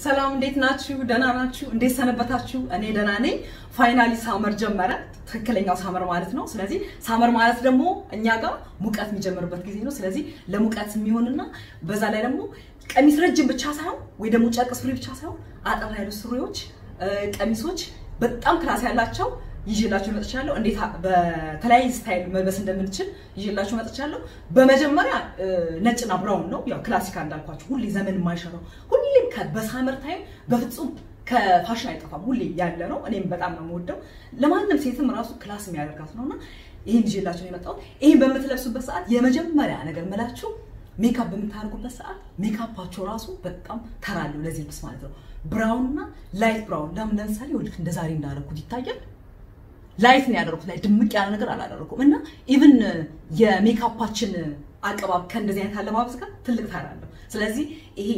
ሰላም እንዴት ናችሁ ደህና ናችሁ እንዴት ሰነበታችሁ እኔ ደህና ነኝ ፋይናሊ ሳመር ጀመረ ትክክለኛው ሳመር ማለት ነው ስለዚህ ሳመር ማለት ደግሞ እኛ ጋር ሙቀት የሚጀምርበት ጊዜ ነው ስለዚህ ለሙቀት የሚሆንና በዛ ላይ ደግሞ ቀሚስ ረጅም ብቻ ሳይሆን ወይ ደግሞ ጨርቅ ሱሪ ብቻ ሳይሆን አጠር ያሉ ሱሪዎች ቀሚሶች በጣም ክላስ ያላቸው ይዤላችሁ መጥቻለሁ እንዴት በተለያየ ስታይል መልበስ እንደምንችል ይዤላችሁ መጥቻለሁ በመጀመሪያ ነጭና ብራውን ነው ያው ክላሲካል እንዳልኳችሁ ሁሌ ዘመን የማይሽረው ሁሌም በሳመር ታይም በፍጹም ከፋሽን አይጠፋም ሁሌ ያለ ነው እኔም በጣም ነው የምወደው ለማንንም ሴትም ራሱ ክላስ የሚያደርጋት ነውና ይሄን ይዤላችሁ ነው የመጣሁት ይሄን በመትለብሱበት ሰዓት የመጀመሪያ ነገር መላችሁ ሜካፕ በመታረጉበት ሰዓት ሜካፓቸው ራሱ በጣም ተራለው ለዚህ ልብስ ማለት ነው ብራውን እና ላይት ብራውን ለምሳሌ ወልክ እንደዛሬ እንዳረኩት ይታያል ላይት ነው ያደረኩት ላይ ድምቅ ያለ ነገር አላደረኩም እና ኢቭን የሜካፓችን አቀባብ ከእንደዚህ አይነት አለባበስ ጋር ትልቅ ታራለው ስለዚህ ይሄ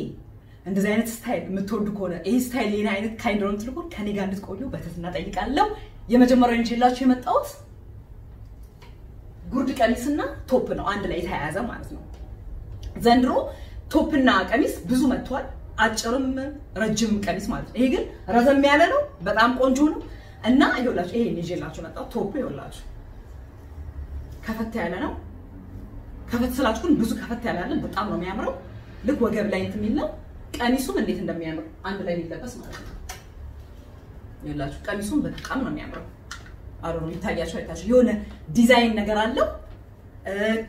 እንደዚህ አይነት ስታይል የምትወዱ ከሆነ ይሄ ስታይል የኔ አይነት ካይንድ ነው ትልቁ ከኔ ጋር እንድትቆዩ በትህትና ጠይቃለሁ የመጀመሪያው እንጂላችሁ የመጣሁት ጉርድ ቀሚስና ቶፕ ነው አንድ ላይ ተያያዘ ማለት ነው ዘንድሮ ቶፕና ቀሚስ ብዙ መጥቷል አጭርም ረጅም ቀሚስ ማለት ነው ይሄ ግን ረዘም ያለ ነው በጣም ቆንጆ ነው እና ይኸውላችሁ ይሄ እንጂላችሁ መጣው ቶፕ ይኸውላችሁ ከፈት ያለ ነው ከፈት ስላችሁ ግን ብዙ ከፈት ያለ አይደል በጣም ነው የሚያምረው ልክ ወገብ ላይ እንትሚል ነው ቀሚሱም እንዴት እንደሚያምር አንድ ላይ ሊለበስ ማለት ነው ይኸውላችሁ ቀሚሱም በጣም ነው የሚያምረው አሮን ይታያችሁ አይታችሁ የሆነ ዲዛይን ነገር አለው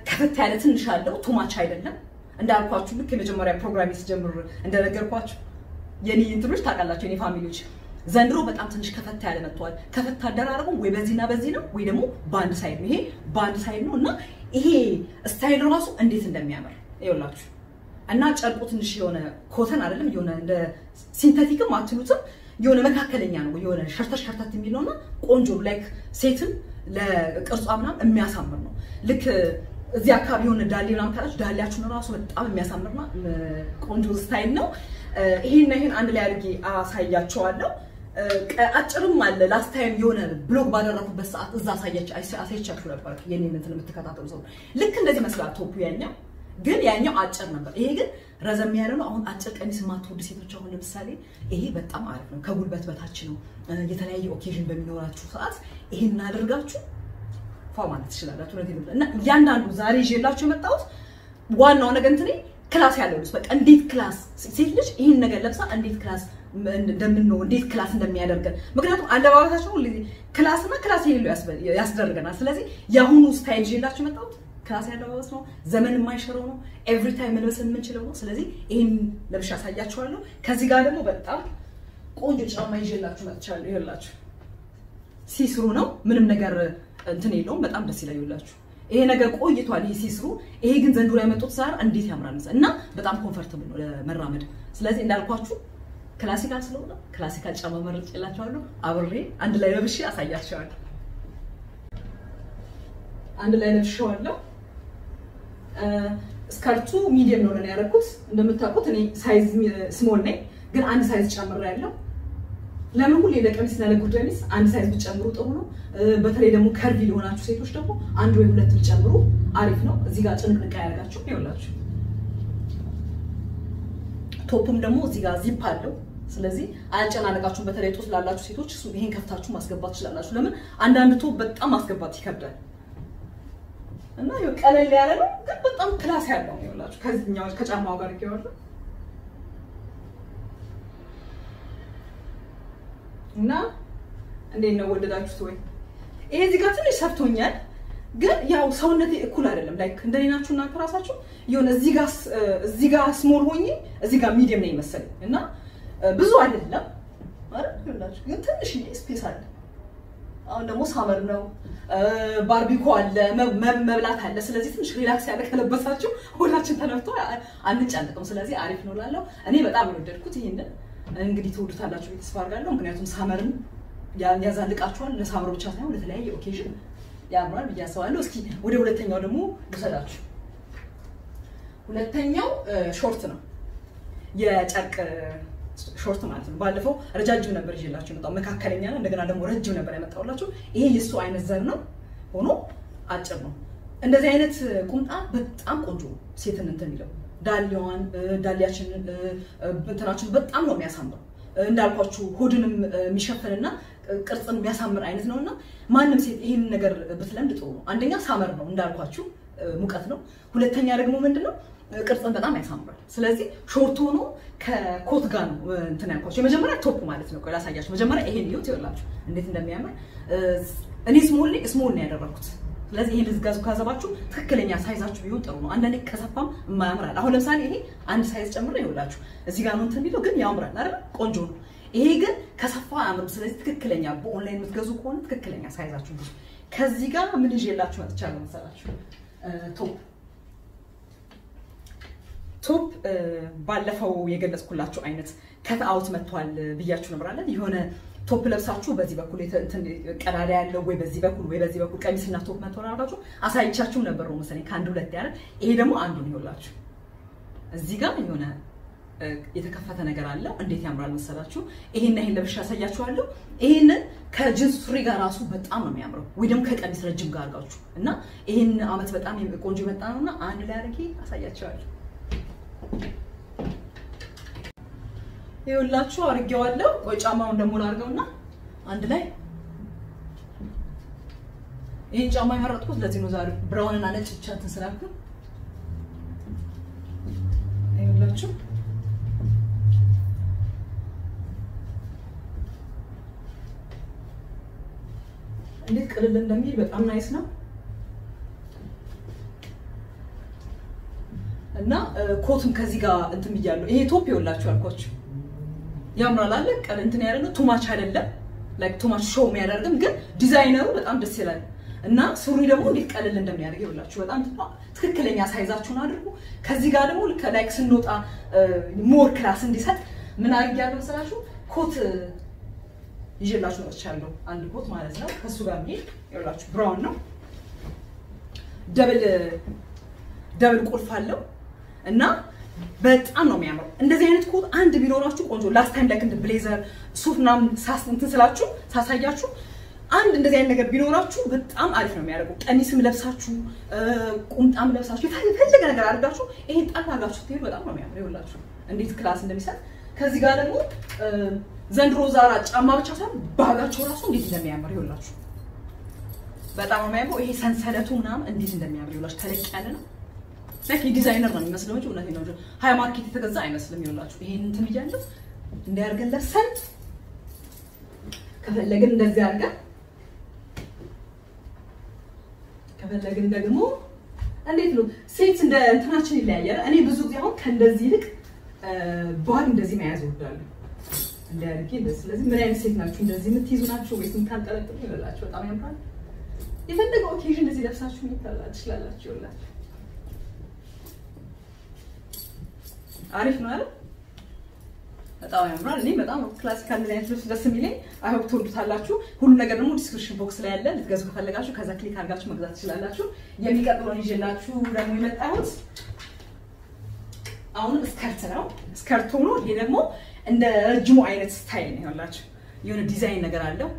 ከፈት ያለ ትንሽ አለው ቱማች አይደለም እንዳልኳችሁ ልክ የመጀመሪያ ፕሮግራም ሲጀምር እንደነገርኳችሁ የኔ እንትሮች ታውቃላችሁ የኔ ፋሚሊዎች ዘንድሮ በጣም ትንሽ ከፈት ያለ መጥቷል ከፈት አደራረጉ ወይ በዚህና በዚህ ነው ወይ ደግሞ ባንድ ሳይድ ነው ይሄ ባንድ ሳይድ ነው እና ይሄ ስታይል ራሱ እንዴት እንደሚያምር ይኸውላችሁ እና ጨርቁ ትንሽ የሆነ ኮተን አይደለም የሆነ እንደ ሲንተቲክም አትሉትም የሆነ መካከለኛ ነው የሆነ ሸርተት የሚለውና ቆንጆ ላይክ ሴትም ለቅርጿ ምናምን የሚያሳምር ነው ልክ እዚህ አካባቢ የሆነ ዳሌ ምናምን ካላችሁ ዳሌያችሁን ራሱ በጣም የሚያሳምርና ቆንጆ ስታይል ነው ይሄን አንድ ላይ አድርጌ አሳያችኋለሁ አጭርም አለ ላስት ታይም የሆነ ብሎግ ባደረኩበት ሰዓት እዛ አሳያችሁ ነበር የኔን እንትን የምትከታተሉ ሰው ልክ እንደዚህ መስላ ቶፕ ግን ያኛው አጭር ነበር ይሄ ግን ረዘም ያለ ነው አሁን አጭር ቀሚስ ማትወዱ ሴቶች አሁን ለምሳሌ ይሄ በጣም አሪፍ ነው ከጉልበት በታች ነው የተለያየ ኦኬዥን በሚኖራችሁ ሰዓት ይሄን አድርጋችሁ ፋማን ትችላላችሁ እና ያንዳንዱ ዛሬ ይዤላችሁ የመጣሁት ዋናው ነገር እንትኔ ክላስ ያለው ልጅ በቃ እንዴት ክላስ ሴት ልጅ ይሄን ነገር ለብሳ እንዴት ክላስ እንደምንነው እንዴት ክላስ እንደሚያደርገን ምክንያቱም አለባበሳቸው ሁሉ ክላስና ክላስ ይሄሉ ያስደርገናል ስለዚህ ያሁኑ ስታይል ይዤላችሁ የመጣሁት ክላስ ያለባበስ ነው ዘመን የማይሽረው ነው ኤቭሪ ታይም መልበስ የምንችለው ነው ስለዚህ ይሄን ለብሻ አሳያችኋለሁ ከዚህ ጋር ደግሞ በጣም ቆንጆ ጫማ ይዤላችሁ መጥቻለሁ ይኸውላችሁ ሲስሩ ነው ምንም ነገር እንትን የለውም በጣም ደስ ይላል ይኸውላችሁ ይሄ ነገር ቆይቷል ይሄ ሲስሩ ይሄ ግን ዘንድሮ ያመጡት ሳር እንዴት ያምራል እና በጣም ኮምፎርታብል ነው ለመራመድ ስለዚህ እንዳልኳችሁ ክላሲካል ስለሆነ ክላሲካል ጫማ መርጬላችኋለሁ አብሬ አንድ ላይ ለብሼ አሳያችኋለሁ አንድ ላይ ለብሼዋለሁ ስካርቱ ሚዲየም ነው ለኔ ያደረኩት እንደምታውቁት እኔ ሳይዝ ስሞል ነኝ ግን አንድ ሳይዝ ጨምሬያለሁ ለምን ሁሌ ለቀሚስ እና ለጉርድ አንድ ሳይዝ ብትጨምሩ ጥሩ ነው በተለይ ደግሞ ከርቪ ሊሆናችሁ ሴቶች ደግሞ አንድ ወይ ሁለት ብትጨምሩ አሪፍ ነው እዚህ ጋር ጭንቅንቅ ያደርጋችሁ ይኸውላችሁ ቶፕም ደግሞ እዚህ ጋር ዚፕ አለው ስለዚህ አያጨናነቃችሁም በተለይ ጦስ ላላችሁ ሴቶች ይሄን ከፍታችሁ ማስገባት ትችላላችሁ ለምን አንዳንድ ቶፕ በጣም ማስገባት ይከብዳል እና ይኸው ቀለል ያለ ነው ግን በጣም ክላስ ያለው ነው ይኸውላችሁ ከዚህኛው ከጫማው ጋር ይገባል እና እንዴት ነው ወደዳችሁት ወይ ይሄ እዚህ ጋር ትንሽ ሰፍቶኛል ግን ያው ሰውነቴ እኩል አይደለም ላይክ እንደኔናችሁና ከራሳችሁ ይሁን እዚህ ጋር ስሞል ሆኜ እዚህ ጋር ሚዲየም ነው ይመስል እና ብዙ አይደለም አይደል ግን ትንሽ ስፔስ አለ አሁን ደግሞ ሳመር ነው ባርቢኮ አለ መብላት አለ ስለዚህ ትንሽ ሪላክስ ያለ ከለበሳችሁ ሁላችን ተነፍቶ አንጨነቅም ስለዚህ አሪፍ ነው ላለው እኔ በጣም ወደድኩት ይሄንን እንግዲህ ተወዱታላችሁ ተስፋ አድርጋለሁ ምክንያቱም ሳመርን ያዛልቃችኋል ለሳመር ብቻ ሳይሆን ለተለያየ ኦኬዥን ያምራል ብያስባለሁ እስኪ ወደ ሁለተኛው ደግሞ ልሰዳችሁ ሁለተኛው ሾርት ነው የጨርቅ ሾርት ማለት ነው ባለፈው ረጃጅም ነበር ይዤላችሁ መጣው መካከለኛ ነው እንደገና ደግሞ ረጅም ነበር ያመጣውላችሁ ይሄ የሱ አይነት ዘር ነው ሆኖ አጭር ነው እንደዚህ አይነት ቁምጣ በጣም ቆንጆ ሴትን እንትን ይለው ዳሊዋን ዳሊያችን እንትናችን በጣም ነው የሚያሳምረው እንዳልኳችሁ ሆድንም የሚሸፍንና ቅርጽን የሚያሳምር አይነት ነውና ማንንም ሴት ይሄን ነገር ብትለምድ ጥሩ ነው አንደኛ ሳመር ነው እንዳልኳችሁ ሙቀት ነው ሁለተኛ ደግሞ ምንድነው ቅርጽን በጣም ያሳምራል ስለዚህ ሾርት ሆኖ ከኮት ጋር ነው እንትን ያልኳችሁ የመጀመሪያ ቶፕ ማለት ነው ቆይ ላሳያችሁ መጀመሪያ ይሄን ይዩት ይወላችሁ እንዴት እንደሚያምር እኔ ስሞል ነው ያደረኩት ስለዚህ ይሄን ልዝጋዙ ካዘባችሁ ትክክለኛ ሳይዛችሁ ቢሆን ጥሩ ነው አንዳንዴ ከሰፋም የማያምራል አሁን ለምሳሌ ይሄ አንድ ሳይዝ ጨምሮ ይወላችሁ እዚህ ጋር ነው እንትን የሚለው ግን ያምራል አይደል ቆንጆ ነው ይሄ ግን ከሰፋ አያምርም ስለዚህ ትክክለኛ በኦንላይን የምትገዙ ከሆነ ትክክለኛ ሳይዛችሁ ግዙ ከዚህ ጋር ምን ይዤላችሁ መጥቻለሁ መሰላችሁ ቶፕ ባለፈው የገለጽኩላችሁ አይነት ከት አውት መጥቷል ብያችሁ ነበር አይደል የሆነ ቶፕ ለብሳችሁ በዚህ በኩል ቀዳዳ ያለው ወይ በዚህ በኩል ቀሚስና ቶፕ መጥቷል አልኳችሁ አሳይቻችሁ ነበር ነው መሰለኝ ከአንድ ሁለት ያረ ይሄ ደግሞ አንዱ ነው ይወላችሁ እዚህ ጋር የሆነ የተከፈተ ነገር አለ እንዴት ያምራል መሰላችሁ ይሄን ለብሻ ያሳያችኋለሁ ይሄን ከጂንስ ሱሪ ጋር ራሱ በጣም ነው የሚያምረው ወይ ደግሞ ከቀሚስ ረጅም ጋር አርጋችሁ እና ይሄን አመት በጣም ቆንጆ መጣ ነውና አንድ ላይ አርጌ አሳያችኋለሁ ይኸውላችሁ አርጌዋለሁ ወይ ጫማውን ደግሞ ላርገውና አንድ ላይ ይሄን ጫማ የመረጥኩት ለዚህ ነው ዛሬ ብራውን እና ነጭ ብቻ ተሰራኩ ይኸውላችሁ እንዴት ቀለል እንደሚል በጣም ናይስ ነው እና ኮትም ከዚህ ጋር እንትን ይያለው ይሄ ቶፕ ይወላችሁ አልኳችሁ ያምራል አለ ቀል እንትን ያለው ቱማች አይደለም ላይክ ቱማች ሾው የሚያደርግም ግን ዲዛይነሩ በጣም ደስ ይላል እና ሱሪ ደግሞ እንዴት ቀለል እንደሚያደርግ ይወላችሁ በጣም ትክክለኛ ሳይዛችሁን አድርጉ ከዚህ ጋር ደግሞ ላይክ ስንወጣ ሞር ክላስ እንዲሰጥ ምን አድርጊያለሁ መሰላችሁ ኮት ይዤላችሁ መጥቻለሁ አንድ ኮት ማለት ነው ከሱ ጋር ይኸውላችሁ ብራውን ነው ደብል ቁልፍ አለው እና በጣም ነው የሚያምረው እንደዚህ አይነት ኮት አንድ ቢኖራችሁ ቆንጆ ላስት ታይም ላይክ እንደ ብሌዘር ሱፍናም እንትን ስላችሁ ሳሳያችሁ አንድ እንደዚህ አይነት ነገር ቢኖራችሁ በጣም አሪፍ ነው የሚያደርገው ቀሚስም ለብሳችሁ ቁምጣም ለብሳችሁ የፈለገ ነገር አድርጋችሁ ይሄን ጣል አድርጋችሁ ትሄዱ በጣም ነው የሚያምረው ይኸውላችሁ እንዴት ክላስ እንደሚሰጥ ከዚህ ጋር ደግሞ ዘንድሮ ዛራ ጫማ ብቻ ሳይሆን ባጋቸው ራሱ እንዴት እንደሚያምር ይኸውላችሁ በጣም ነው የሚያምረው ይሄ ሰንሰለቱ ምናምን እንዴት እንደሚያምር ይኸውላችሁ ተለቅ ያለ ነው ለኪ ዲዛይነር ነው የሚመስለው እንጂ እውነቴን ነው ሃይ ማርኬት የተገዛ አይመስልም ይኸውላችሁ ይሄን እንትን ይያለው እንዲያርገን ለሰን ከፈለግን እንደዚህ አድርገን ከፈለግን ደግሞ እንዴት ነው ሴት እንደ እንትናችን ይለያያል እኔ ብዙ ጊዜ አሁን ከእንደዚህ ልክ ባግ እንደዚህ መያዝ እወዳለሁ እንዲያርጊ ስለዚህ ምን አይነት ሴት ናችሁ እንደዚህ የምትይዙ ናችሁ ወይስ የምታንጠለጥሉ ይላችሁ በጣም ያምራል የፈለገው ኦኬዥን እንደዚህ ለብሳችሁ ይችላላችሁ ይላችሁ አሪፍ ነው አይደል በጣም ያምራል እኔ በጣም ክላሲካል ዲዛይን ልብስ ደስ የሚለኝ አይ ሆፕ ትወዱታላችሁ ሁሉ ነገር ደግሞ ዲስክሪፕሽን ቦክስ ላይ ያለ ልትገዙ ከፈለጋችሁ ከዛ ክሊክ አድርጋችሁ መግዛት ትችላላችሁ የሚቀጥለው ይዤላችሁ ደግሞ የመጣሁት አሁን ስከርት ሆኖ ይሄ ደግሞ እንደ ረጅሙ አይነት ስታይል ነው ያላችሁ የሆነ ዲዛይን ነገር አለው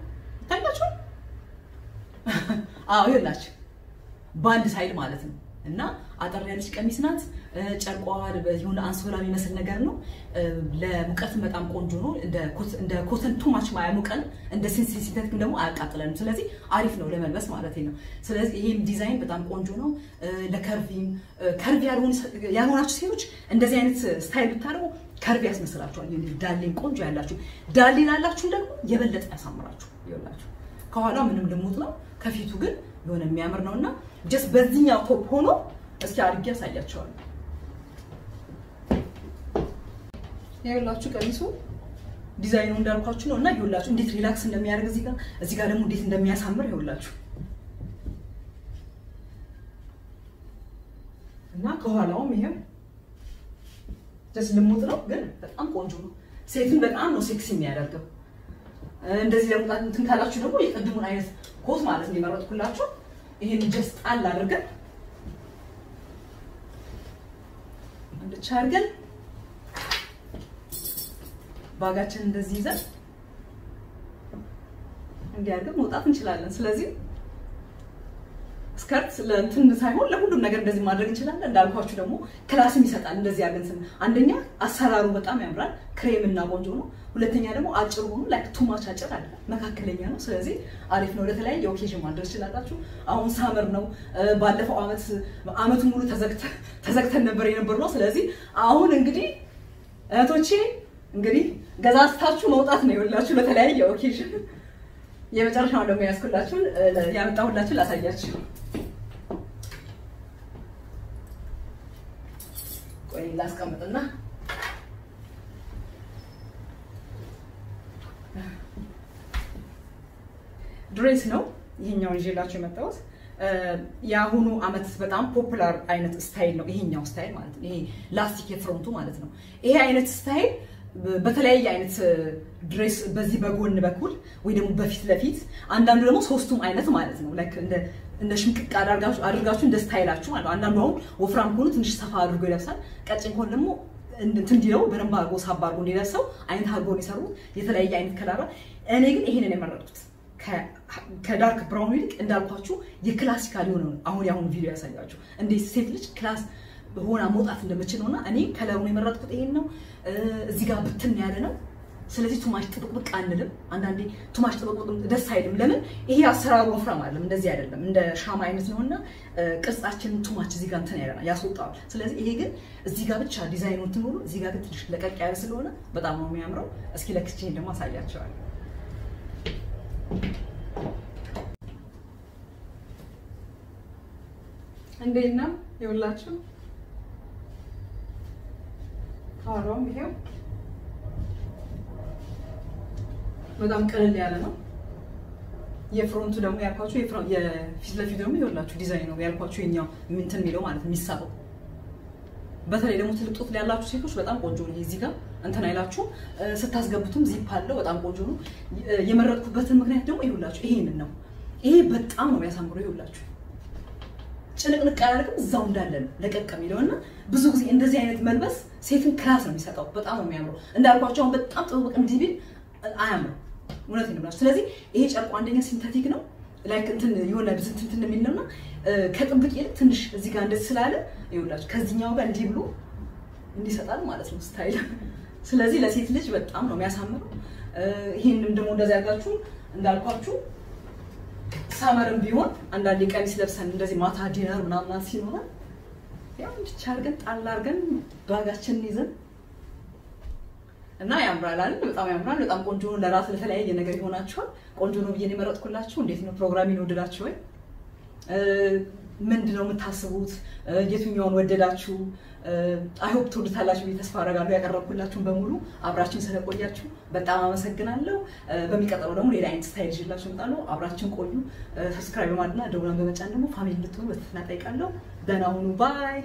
ታውቃችሁ አዎ ይላችሁ ባንድ ሳይድ ማለት ነው እና አጠር ያለች ቀሚስ ናት ጨርቋ የሆነ አንሶላ የሚመስል ነገር ነው ለሙቀት በጣም ቆንጆ ነው እንደ ኮተን ቱማች ማያሙቀን እንደ ሴንሲቲቭ ደግሞ አያቃጥለንም ስለዚህ አሪፍ ነው ለመልበስ ማለት ነው ስለዚህ ይሄም ዲዛይን በጣም ቆንጆ ነው ለከርቪም ከርቪ ያልሆናችሁ ሴቶች እንደዚህ አይነት ስታይል ብታረጉ ከርቪ ያስመስላችኋል ዳሌን ቆንጆ ያላችሁ ዳሌን አላችሁ ደግሞ የበለጠ ያሳምራችሁ ይላችሁ ከኋላ ምንም ልሙት ነው ከፊቱ ግን የሆነ የሚያምር ነውና ጀስት በዚህኛው ቶፕ ሆኖ እስኪ አድርጌ ያሳያችኋለሁ ይኸውላችሁ ቀሚሱ ዲዛይኑ እንዳልኳችሁ ነውና ይኸውላችሁ እንዴት ሪላክስ እንደሚያደርግ እዚህ ጋር ደግሞ እንዴት እንደሚያሳምር ይኸውላችሁ እና ከኋላውም ይሄው ጀስት ልሙት ነው ግን በጣም ቆንጆ ነው ሴትን በጣም ነው ሴክሲ የሚያደርገው እንደዚህ ለሙጣት እንትን ካላችሁ ደግሞ የቀድሙን አይነት ኮት ማለት ነው የመረጥኩላችሁ ይሄን ጀስት ጣል አድርገን እንደቻርገን ባጋችን እንደዚህ ይዘን እንዲያርገን መውጣት እንችላለን ስለዚህ ስከርት ለእንትን ሳይሆን ለሁሉም ነገር እንደዚህ ማድረግ እንችላለን እንዳልኳችሁ ደግሞ ክላስም ይሰጣል እንደዚህ ያለን ስም አንደኛ አሰራሩ በጣም ያምራል ክሬም እና ቆንጆ ነው ሁለተኛ ደግሞ አጭር ሆኖ ላይክ ቱ ማች አጭር አይደለም መካከለኛ ነው ስለዚህ አሪፍ ነው ለተለያየ ኦኬዥን ማድረግ ይችላልላችሁ አሁን ሳመር ነው ባለፈው አመቱ ሙሉ ተዘግተን ነበር የነበርነው ስለዚህ አሁን እንግዲህ እህቶቼ እንግዲህ ገዛስታችሁ መውጣት ነው ይወላችሁ ለተለያየ ኦኬዥን የመጨረሻው ደግሞ ያስኩላችሁ ያመጣሁላችሁ ላሳያችሁ ቆይ ላስቀምጥና ድሬስ ነው ይሄኛው ይዤላችሁ የመጣሁት ያሁኑ አመት በጣም ፖፑላር አይነት ስታይል ነው ይሄኛው ስታይል ማለት ነው ይሄ ላስቲክ የፍሮንቱ ማለት ነው ይሄ አይነት ስታይል በተለያየ አይነት ድሬስ በዚህ በጎን በኩል ወይ ደግሞ በፊት ለፊት አንዳንዱ ደግሞ ሶስቱም አይነት ማለት ነው ላይክ እንደ ሽምቅቅ አድርጋችሁ እንደ ስታይላችሁ ማለት ነው አንዳንዱ አሁን ወፍራም ሆኖ ትንሽ ሰፋ አድርጎ ይለብሳል ቀጭን ሆኖ ደግሞ እንትን ዲለው በደንብ አድርጎ ሳባ አድርጎ እንዲለብሰው አይነት አድርጎ ይሰሩት የተለያየ አይነት ከለር እኔ ግን ይሄንን የመረጥኩት ከዳርክ ብራውን ይልቅ እንዳልኳችሁ የክላሲካል የሆነ አሁን ያሁን ቪዲዮ ያሳያችሁ እንዴ ሴት ልጅ ክላስ ሆና መውጣት እንደምችለውና እኔ ከለሩን የመረጥኩት ይሄን ነው እዚህ ጋር ብትን ያለ ነው ስለዚህ ቱማሽ ጥብቅብቅ አንልም አንዳንዴ ቱማሽ ጥብቅብቅ ደስ አይልም ለምን ይሄ አሰራሩ ወፍራም አይደለም እንደዚህ አይደለም እንደ ሻማ አይነት ነውና ቅርጻችን ቱማች እዚህ ጋር እንትን ያለና ያስወጣው ስለዚህ ይሄ ግን እዚህ ጋር ብቻ ዲዛይኑ እንትን ሆኖ እዚህ ጋር ግን ትንሽ ለቀቅ ያለ ስለሆነ በጣም ነው የሚያምረው እስኪ ለክቼ ደግሞ አሳያቸዋለሁ እንዴት ነው ይውላችሁ አሮም ይሄው በጣም ቀለል ያለ ነው የፍሮንቱ ደግሞ ያልኳችሁ የፊት ለፊት ደግሞ ይውላችሁ ዲዛይን ነው ያልኳችሁ የኛው እንትን የሚለው ማለት የሚሳበው በተለይ ደግሞ ትልቅ ጡት ያላችሁ ሴቶች በጣም ቆንጆ ነው እዚህ ጋር እንትን አይላችሁ ስታስገቡትም ዚፕ አለው በጣም ቆንጆ ነው የመረጥኩበትን ምክንያት ደግሞ ይውላችሁ ይሄንን ነው ይሄ በጣም ነው የሚያሳምረው ይውላችሁ ጭንቅንቅ ያደርግም እዛው እንዳለ ነው ለቀቅ የሚለውና ብዙ ጊዜ እንደዚህ አይነት መልበስ ሴትን ክላስ ነው የሚሰጠው በጣም ነው የሚያምረው እንዳልኳችሁ አሁን በጣም ጥብቅ እንዲህ ቢል አያምረው እውነቴን ነው ስለዚህ ይሄ ጨርቁ አንደኛ ሲንተቲክ ነው ላይክ እንትን የሆነ እንትን የሚል ነውና ከጥብቅ ይልቅ ትንሽ እዚህ ጋር እንደዚህ ስላለ ይውላችሁ ከዚህኛው ጋር እንዲህ ብሎ እንዲሰጣል ማለት ነው ስታይል ስለዚህ ለሴት ልጅ በጣም ነው የሚያሳምረው ይሄንም ደግሞ እንደዚህ ያጋችሁ እንዳልኳችሁ ሳመርም ቢሆን አንዳንዴ ቀሚስ ለብሰን እንደዚህ ማታ ዲነር ምናምን ሲኖር ያው እንድቻርገን ጣል አርገን ባጋችንን ይዘን እና ያምራል አይደል በጣም ያምራል በጣም ቆንጆ ነው ለራስ ለተለያየ ነገር ይሆናችኋል ቆንጆ ነው ብዬ ነው የመረጥኩላችሁ እንዴት ነው ፕሮግራሚን ወደዳችሁ ወይ ምንድነው የምታስቡት የትኛውን ወደዳችሁ አይ ሆፕ ትወዱታላችሁ ተስፋ አደርጋለሁ ያቀረብኩላችሁን በሙሉ አብራችሁን ስለቆያችሁ በጣም አመሰግናለሁ በሚቀጥለው ደግሞ ሌላ አይነት ስታይል ይዤላችሁ እመጣለሁ አብራችሁን ቆዩ ሰብስክራይብ በማድረግና ደውላን በመጫን ደግሞ ፋሚሊ እንድትሆኑ በትህትና እጠይቃለሁ ደህና ሁኑ ባይ